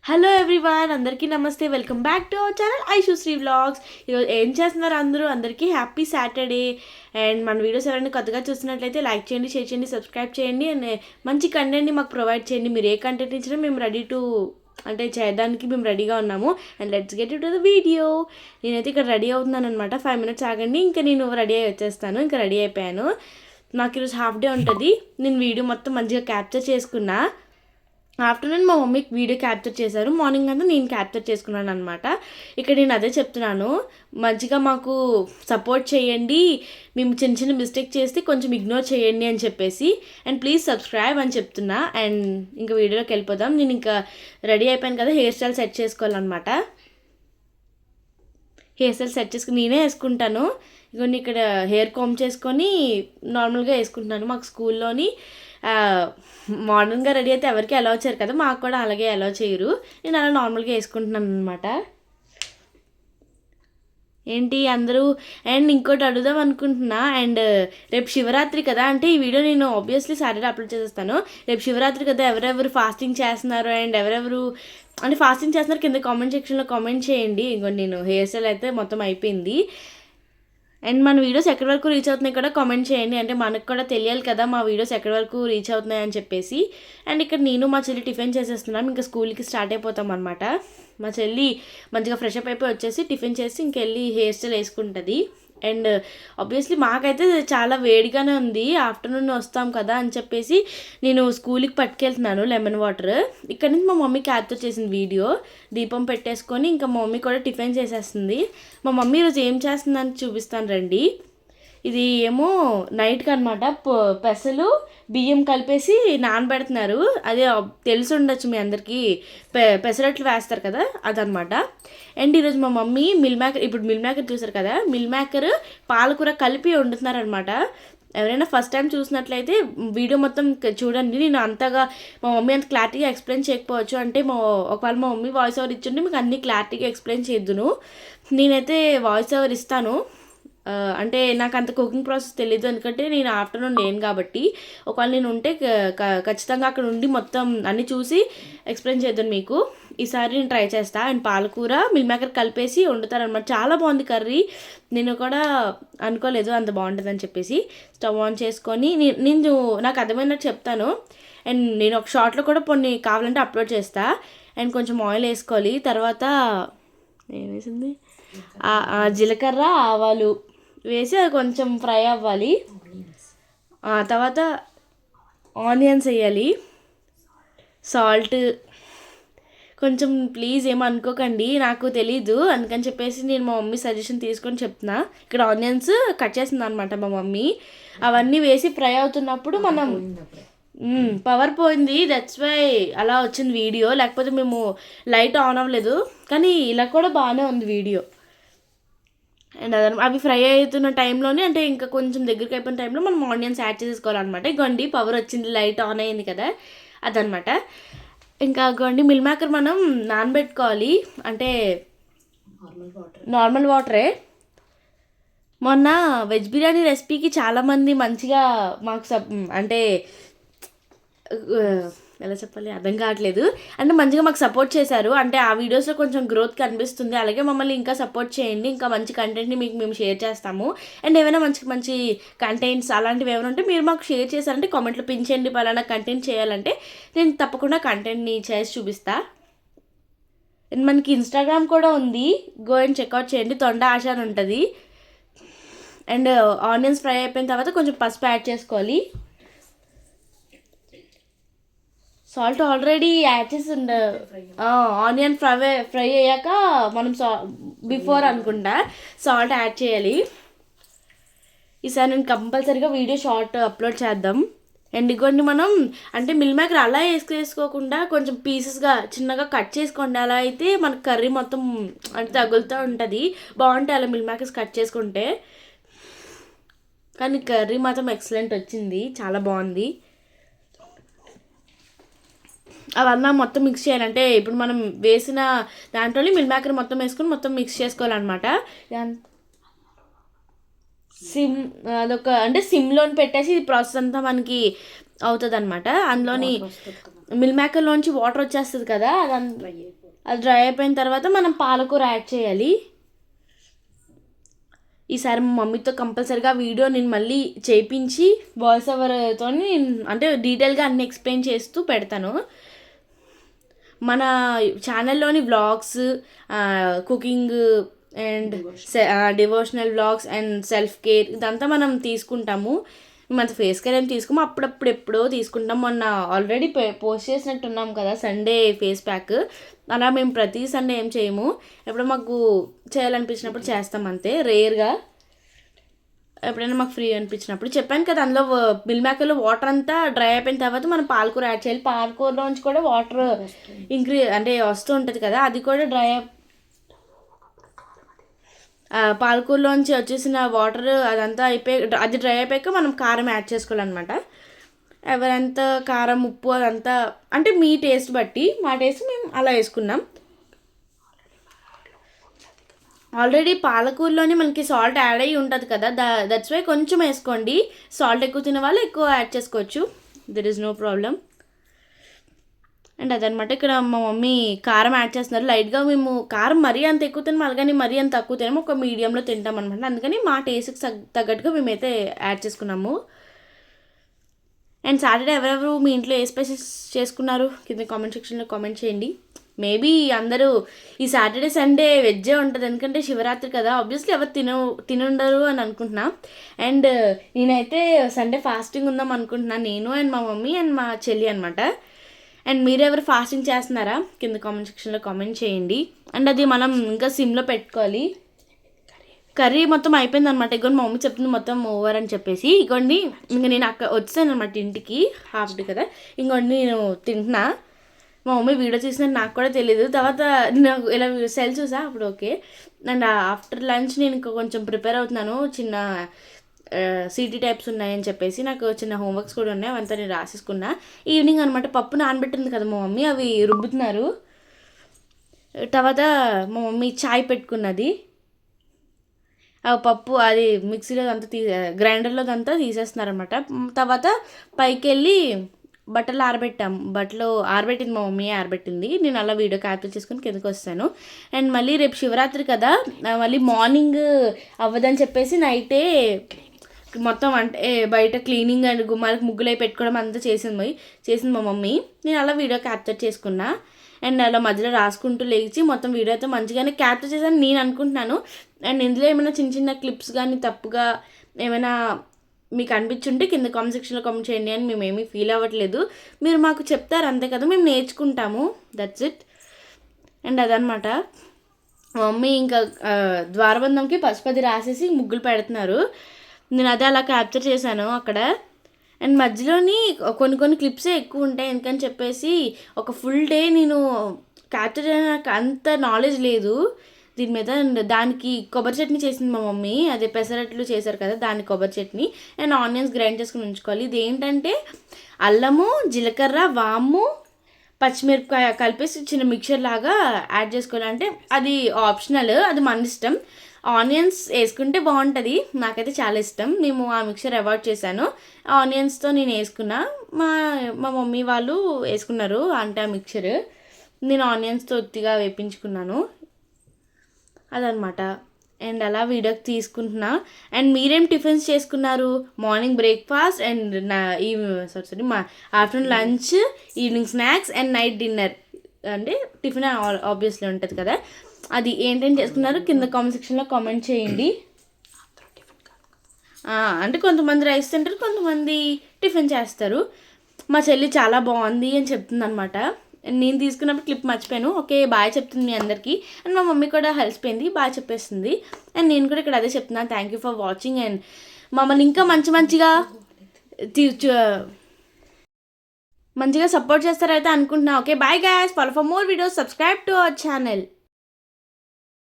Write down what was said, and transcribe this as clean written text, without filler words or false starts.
Hello everyone, అందరికీ నమస్తే. Welcome back to our channel Aishushri vlogs. ఈరోజు ఏం చేస్తున్నారు అందరికీ హ్యాపీ సాటర్డే. అండ్ మన వీడియోస్ ఎవరైనా కొత్తగా చూస్తున్నట్లయితే లైక్ చేయండి, షేర్ చేయండి, సబ్స్క్రైబ్ చేయండి. అండ్ మంచి కంటెంట్ని మాకు ప్రొవైడ్ చేయండి. మీరు ఏ కంటెంట్ ఇచ్చినా మేము రెడీ టు చేయడానికి మేము రెడీగా ఉన్నాము. And let's get to the video. నేనైతే ఇక్కడ రెడీ అవుతున్నాను అనమాట. 5 minutes ఆగండి, ఇంకా నేను రెడీ అయ్యి వచ్చేస్తాను. ఇంకా రెడీ అయిపోయాను. నాకు ఈరోజు హాఫ్ డే ఉంటుంది. నేను వీడియో మొత్తం మంచిగా క్యాప్చర్ చేసుకున్నా. ఆఫ్టర్నూన్ మా మమ్మీకి వీడియో క్యాప్చర్ చేశారు, మార్నింగ్ అంతా నేను క్యాప్చర్ చేసుకున్నాను అనమాట. ఇక్కడ నేను అదే చెప్తున్నాను, మంచిగా మాకు సపోర్ట్ చేయండి. మేము చిన్న చిన్న మిస్టేక్ చేస్తే కొంచెం ఇగ్నోర్ చేయండి అని చెప్పేసి, అండ్ ప్లీజ్ సబ్స్క్రైబ్ అని చెప్తున్నా. అండ్ ఇంకా వీడియోలోకి వెళ్ళిపోదాం. నేను ఇంకా రెడీ అయిపోయాను కదా, హెయిర్ స్టైల్ సెట్ చేసుకోవాలన్నమాట. హెయిర్ స్టైల్ సెట్ చేసుకుని నేనే వేసుకుంటాను. ఇవన్నీ ఇక్కడ హెయిర్ కామ్ చేసుకొని నార్మల్గా వేసుకుంటున్నాను. మాకు స్కూల్లోని మోడర్న్గా రెడీ అయితే ఎవరికి అలౌ చేయరు కదా, మాకు కూడా అలాగే అలౌ చేయరు. నేను అలా నార్మల్గా వేసుకుంటున్నాను అనమాట. ఏంటి అందరూ, అండ్ ఇంకోటి అడుగుదాం అనుకుంటున్నా. అండ్ రేపు శివరాత్రి కదా, అంటే ఈ వీడియో నేను ఆబ్వియస్లీ సాటర్డే అప్లోడ్ చేసేస్తాను. రేపు శివరాత్రి కదా, ఎవరెవరు ఫాస్టింగ్ చేస్తున్నారు అండ్ ఎవరెవరు అంటే ఫాస్టింగ్ చేస్తున్నారు కింద కామెంట్ సెక్షన్లో కామెంట్ చేయండి. ఇంకోటి నేను హెయిర్ స్టైల్ అయితే మొత్తం అయిపోయింది. అండ్ మన వీడియోస్ ఎక్కడి వరకు రీచ్ అవుతున్నాయి కూడా కామెంట్ చేయండి. అంటే మనకు కూడా తెలియాలి కదా మా వీడియోస్ ఎక్కడి వరకు రీచ్ అవుతున్నాయి అని చెప్పేసి. అండ్ ఇక్కడ నేను మా చెల్లి టిఫిన్ చేసేస్తున్నాం. ఇంకా స్కూల్కి స్టార్ట్ అయిపోతాం అనమాట. మా చెల్లి మంచిగా ఫ్రెష్ అప్ అయిపోయి వచ్చేసి టిఫిన్ చేసి ఇంకెళ్ళి హెయిర్ స్టైల్ వేసుకుంటుంది. అండ్ ఆబ్వియస్లీ మాకైతే చాలా వేడిగానే ఉంది, ఆఫ్టర్నూన్ వస్తాం కదా అని చెప్పేసి నేను స్కూల్కి పట్టుకెళ్తున్నాను లెమన్ వాటర్. ఇక్కడ నుంచి మా మమ్మీ క్యాప్చర్ చేసిన వీడియో, దీపం పెట్టేసుకొని ఇంకా మా మమ్మీ కూడా టిఫిన్ చేసేస్తుంది. మా మమ్మీ ఈరోజు ఏం చేస్తుందని చూపిస్తాను రండి. ఇది ఏమో నైట్కి అనమాట, పెసలు బియ్యం కలిపేసి నానబెడుతున్నారు. అదే తెలిసి ఉండొచ్చు మీ అందరికీ, పెసరట్లు వేస్తారు కదా అదనమాట. అండ్ ఈరోజు మా మమ్మీ మిల్ మేకర్, ఇప్పుడు మిల్ మేకర్ చూసారు కదా, మిల్ మేకర్ పాలకూర కలిపి వండుతున్నారనమాట. ఎవరైనా ఫస్ట్ టైం చూసినట్లయితే వీడియో మొత్తం చూడండి. నేను అంతగా మా మమ్మీ అంత క్లారిటీగా ఎక్స్ప్లెయిన్ చేయకపోవచ్చు, అంటే ఒకవేళ మా మమ్మీ వాయిస్ ఓవర్ ఇచ్చుంటే మీకు అన్ని క్లారిటీగా ఎక్స్ప్లెయిన్ చేద్దును. నేనైతే వాయిస్ ఓవర్ ఇస్తాను. అంటే నాకు అంత కుకింగ్ ప్రాసెస్ తెలియదు, ఎందుకంటే నేను ఆఫ్టర్నూన్ లేను కాబట్టి. ఒకవేళ నేను ఉంటే ఖచ్చితంగా అక్కడ ఉండి మొత్తం అన్నీ చూసి ఎక్స్ప్లెయిన్ చేద్దాను మీకు. ఈసారి నేను ట్రై చేస్తాను. అండ్ పాలకూర మిల్ మేకర్ కలిపేసి వండుతారనమాట. చాలా బాగుంది కర్రీ. నేను కూడా అనుకోలేదు అంత బాగుంటుందని చెప్పేసి. స్టవ్ ఆన్ చేసుకొని నేను నాకు అర్థమైనట్టు చెప్తాను. అండ్ నేను ఒక షార్ట్లో కూడా కొన్ని కావాలంటే అప్లోడ్ చేస్తాను. అండ్ కొంచెం ఆయిల్ వేసుకోవాలి. తర్వాత ఏం వేసింది, జీలకర్ర ఆవాలు వేసి అది కొంచెం ఫ్రై అవ్వాలి. తర్వాత ఆనియన్స్ వేయాలి, సాల్ట్ కొంచెం. ప్లీజ్ ఏమనుకోకండి, నాకు తెలీదు, అందుకని చెప్పేసి నేను మా మమ్మీ సజెషన్ తీసుకొని చెప్తున్నా. ఇక్కడ ఆనియన్స్ కట్ చేస్తుంది అనమాట మా మమ్మీ. అవన్నీ వేసి ఫ్రై అవుతున్నప్పుడు మనం పవర్ పోయింది, దట్స్ వై అలా వచ్చింది వీడియో. లేకపోతే మేము లైట్ ఆన్ అవ్వలేదు, కానీ ఇలా కూడా బాగానే ఉంది వీడియో. అండ్ అవి ఫ్రై అవుతున్న టైంలోనే, అంటే ఇంకా కొంచెం దగ్గరికి అయిపోయిన టైంలో మనం ఆనియన్స్ యాడ్ చేసుకోవాలన్నమాట. గొండి పవర్ వచ్చింది, లైట్ ఆన్ అయింది కదా అదనమాట. ఇంకా గొండి మిల్ మేకర్ మనం నానబెట్టుకోవాలి, అంటే నార్మల్ వాటరే. మొన్న వెజ్ బిర్యానీ రెసిపీకి చాలామంది మంచిగా మాకు అంటే ఎలా చెప్పాలి అర్థం కావట్లేదు, అంటే మంచిగా మాకు సపోర్ట్ చేశారు. అంటే ఆ వీడియోస్లో కొంచెం గ్రోత్ కనిపిస్తుంది. అలాగే మమ్మల్ని ఇంకా సపోర్ట్ చేయండి, ఇంకా మంచి కంటెంట్ని మీకు మేము షేర్ చేస్తాము. అండ్ ఏమైనా మంచి మంచి కంటెంట్స్ అలాంటివి ఏమైనా ఉంటే మీరు మాకు షేర్ చేశారంటే కామెంట్లో పిన్ చేయండి. పలానా కంటెంట్ చేయాలంటే నేను తప్పకుండా కంటెంట్ని చేసి చూపిస్తా. అండ్ మనకి ఇన్స్టాగ్రామ్ కూడా ఉంది, గో అండ్ చెక్అవుట్ చేయండి, తొండ ఆశ అని ఉంటుంది. అండ్ ఆనియన్స్ ఫ్రై అయిపోయిన తర్వాత కొంచెం పసుపు యాడ్ చేసుకోవాలి. సాల్ట్ ఆల్రెడీ యాడ్ చేసి ఆనియన్ ఫ్రై అయ్యాక మనం బిఫోర్ అనుకుంటా సాల్ట్ యాడ్ చేయాలి. ఈసారి నేను కంపల్సరీగా వీడియో షార్ట్ అప్లోడ్ చేద్దాం. అండ్ ఇగోండి మనం అంటే మిల్ మేకర్ అలా వేసుకోకుండా కొంచెం పీసెస్గా చిన్నగా కట్ చేసుకోండి. అలా అయితే మనకు కర్రీ మొత్తం అంటే తగులుతూ ఉంటుంది, బాగుంటాయి అలా మిల్ మేకర్స్ కట్ చేసుకుంటే. కానీ కర్రీ మాత్రం ఎక్సలెంట్ వచ్చింది, చాలా బాగుంది. అవన్నీ మొత్తం మిక్స్ చేయాలంటే ఇప్పుడు మనం వేసిన దాంట్లోనే మిల్ మేకర్ మొత్తం వేసుకొని మొత్తం మిక్స్ చేసుకోవాలన్నమాట. అదొక అంటే సిమ్లోని పెట్టేసి ఈ ప్రాసెస్ అంతా మనకి అవుతుంది అనమాట. అందులోని మిల్ మేకర్లోంచి వాటర్ వచ్చేస్తుంది కదా, అదంతా అది డ్రై అయిపోయిన తర్వాత మనం పాలకూర యాడ్ చేయాలి. ఈసారి మా మమ్మీతో కంపల్సరీగా వీడియో నేను మళ్ళీ చేయించి వాయిస్ ఓవర్తో అంటే డీటెయిల్గా అన్ని ఎక్స్ప్లెయిన్ చేస్తూ పెడతాను. మన ఛానల్లోని vlogs, cooking and devotional vlogs and self care ఇదంతా మనం తీసుకుంటాము. మన ఫేస్ కేర్ ఏం తీసుకోము, అప్పుడప్పుడు ఎప్పుడో తీసుకుంటాం. మొన్న ఆల్రెడీ పోస్ట్ చేసినట్టున్నాం కదా సండే ఫేస్ ప్యాక్. అలా మేము ప్రతి సండే ఏం చేయము, ఎప్పుడో మాకు చేయాలనిపించినప్పుడు చేస్తాం అంతే, రేర్గా ఎప్పుడైనా మాకు ఫ్రీ అనిపించినప్పుడు. చెప్పాను కదా అందులో మిల్ మేకర్లో వాటర్ అంతా డ్రై అయిపోయిన తర్వాత మనం పాలకూర యాడ్ చేయాలి. పాలకూరలోంచి కూడా వాటర్ అంటే వస్తూ ఉంటుంది కదా, అది కూడా పాలకూరలోంచి వచ్చేసిన వాటర్ అదంతా అది డ్రై అయిపోయాక మనం కారం యాడ్ చేసుకోవాలన్నమాట. ఎవరెంత కారం ఉప్పు అదంతా అంటే మీ టేస్ట్ బట్టి, మా టేస్ట్ మేము అలా వేసుకున్నాం. ఆల్రెడీ పాలకూరలోనే మనకి సాల్ట్ యాడ్ అయ్యి ఉంటుంది కదా, దట్స్ వై కొంచెం వేసుకోండి. సాల్ట్ ఎక్కువ తినే వాళ్ళు ఎక్కువ యాడ్ చేసుకోవచ్చు, there is no problem. And అదనమాట. ఇక్కడ మా మమ్మీ కారం యాడ్ చేస్తున్నారు లైట్గా. మేము కారం మరీ అంత ఎక్కువ తినాం, అలాగని మరీ అంత తక్కువ తినాము, ఒక మీడియంలో తింటాం అనమాట. అందుకని మా టేస్ట్కి తగ్గట్టుగా మేమైతే యాడ్ చేసుకున్నాము. అండ్ సాటర్డే ఎవరెవరు మీ ఇంట్లో ఏ స్పెషల్స్ చేసుకున్నారు కింద కామెంట్ సెక్షన్లో కామెంట్ చేయండి. మేబీ అందరూ ఈ సాటర్డే సండే వెజ్జే ఉంటుంది, ఎందుకంటే శివరాత్రి కదా, ఆబ్వియస్లీ ఎవరు తినుండరు అని అనుకుంటున్నా. అండ్ నేనైతే సండే ఫాస్టింగ్ ఉందాం అనుకుంటున్నాను, నేను అండ్ మా మమ్మీ అండ్ మా చెల్లి అనమాట. అండ్ మీరెవరు ఫాస్టింగ్ చేస్తున్నారా కింద కామెంట్ సెక్షన్లో కామెంట్ చేయండి. అండ్ అది మనం ఇంకా సిమ్లో పెట్టుకోవాలి. కర్రీ మొత్తం అయిపోయింది అనమాట. ఇగోండి మా మమ్మీ చెప్తుంది మొత్తం ఓవర్ అని చెప్పేసి. ఇగోండి ఇంకా నేను అక్కడ వచ్చాను అనమాట ఇంటికి, హాఫ్ డే కదా. ఇంకోండి నేను తింటున్నా, మా మమ్మీ వీడియో తీసిన నాకు కూడా తెలియదు. తర్వాత నాకు ఇలా సెల్ చూసా అప్పుడు ఓకే. అండ్ ఆఫ్టర్ లంచ్ నేను ఇంకా కొంచెం ప్రిపేర్ అవుతున్నాను. చిన్న సిటీ టైప్స్ ఉన్నాయని చెప్పేసి నాకు చిన్న హోంవర్క్స్ కూడా ఉన్నాయి, అవంతా నేను రాసేసుకున్నా. ఈవినింగ్ అనమాట పప్పు నానబెట్టింది కదా మా మమ్మీ, అవి రుబ్బుతున్నారు. తర్వాత మా మమ్మీ చాయ్ పెట్టుకున్నది, ఆ పప్పు అది మిక్సీలో అంతా గ్రైండర్లో అంతా తీసేస్తున్నారనమాట. తర్వాత పైకి వెళ్ళి బట్టలు ఆరబెట్టింది మా మమ్మీ, ఆరబెట్టింది. నేను అలా వీడియో క్యాప్చర్ చేసుకుని కిందకి వస్తాను. అండ్ మళ్ళీ రేపు శివరాత్రి కదా, మళ్ళీ మార్నింగ్ అవ్వదని చెప్పేసి నైటే మొత్తం అంటే బయట క్లీనింగ్ అండ్ గుమ్మాలకు ముగ్గులై పెట్టుకోవడం అంతా చేసింది మా మమ్మీ. నేను అలా వీడియో క్యాప్చర్ చేసుకున్నా. అండ్ అలా మధ్యలో రాసుకుంటూ లేచి మొత్తం వీడియో అయితే మంచిగానే క్యాప్చర్ చేశాను నేను అనుకుంటున్నాను. అండ్ ఇందులో ఏమైనా చిన్న చిన్న క్లిప్స్ కానీ తప్పుగా ఏమైనా మీకు అనిపించుంటే కింద కామెంట్ సెక్షన్లో కామెంట్ చేయండి. అని మేమేమీ ఫీల్ అవ్వట్లేదు, మీరు మాకు చెప్తారు అంతే కదా, మేము నేర్చుకుంటాము, దట్స్ ఇట్. అండ్ అదనమాట. మా మమ్మీ ఇంకా ద్వారబంధంకి పసుపది రాసేసి ముగ్గులు పెడుతున్నారు. నేను అదే అలా క్యాప్చర్ చేశాను అక్కడ. అండ్ మధ్యలోని కొన్ని క్లిప్సే ఎక్కువ ఉంటాయి, ఎందుకని చెప్పేసి ఒక ఫుల్ డే నేను క్యాప్చర్ చేయడానికి నాకు అంత నాలెడ్జ్ లేదు దీని మీద. అండ్ దానికి కొబ్బరి చట్నీ చేసింది మా మమ్మీ, అదే పెసరట్లు చేశారు కదా దానికి కొబ్బరి చట్నీ. అండ్ ఆనియన్స్ గ్రైండ్ చేసుకుని ఉంచుకోవాలి. ఇది ఏంటంటే అల్లము, జీలకర్ర, వాము, పచ్చిమిరపకాయ కలిపేసి చిన్న మిక్చర్ లాగా యాడ్ చేసుకోవాలి. అంటే అది ఆప్షనల్, అది మన ఇష్టం. ఆనియన్స్ వేసుకుంటే బాగుంటుంది, నాకైతే చాలా ఇష్టం. మేము ఆ మిక్చర్ అవాయిడ్ చేశాను, ఆనియన్స్తో నేను వేసుకున్నా. మా మమ్మీ వాళ్ళు వేసుకున్నారు అంటే ఆ మిక్చర్, నేను ఆనియన్స్తో ఒత్తిగా వేపించుకున్నాను, అదనమాట. అండ్ అలా వీడియోకి తీసుకుంటున్నా. అండ్ మీరేం టిఫిన్స్ చేసుకున్నారు? మార్నింగ్ బ్రేక్ఫాస్ట్ అండ్ మా afternoon lunch, evening snacks and night dinner. అంటే టిఫిన్ ఆబ్వియస్లీ ఉంటుంది కదా, అది ఏంటేం చేసుకున్నారు కింద కామెంట్ సెక్షన్లో కామెంట్ చేయండి. అంటే కొంతమంది రైస్ తింటారు, కొంతమంది టిఫిన్ చేస్తారు. మా చెల్లి చాలా బాగుంది అని చెప్తుంది అనమాట. నేను తీసుకున్నప్పుడు క్లిప్ మర్చిపోయాను, ఓకే బాయ్ చెప్తుంది మీ అందరికీ. అండ్ మా మమ్మీ కూడా హెల్సిపోయింది, బాయ్ చెప్పేస్తుంది. అండ్ నేను కూడా ఇక్కడ అదే చెప్తున్నాను, thank you for watching. And మమ్మల్ని ఇంకా మంచిగా సపోర్ట్ చేస్తారైతే అనుకుంటున్నా. Okay bye guys, follow for more videos, subscribe to our channel.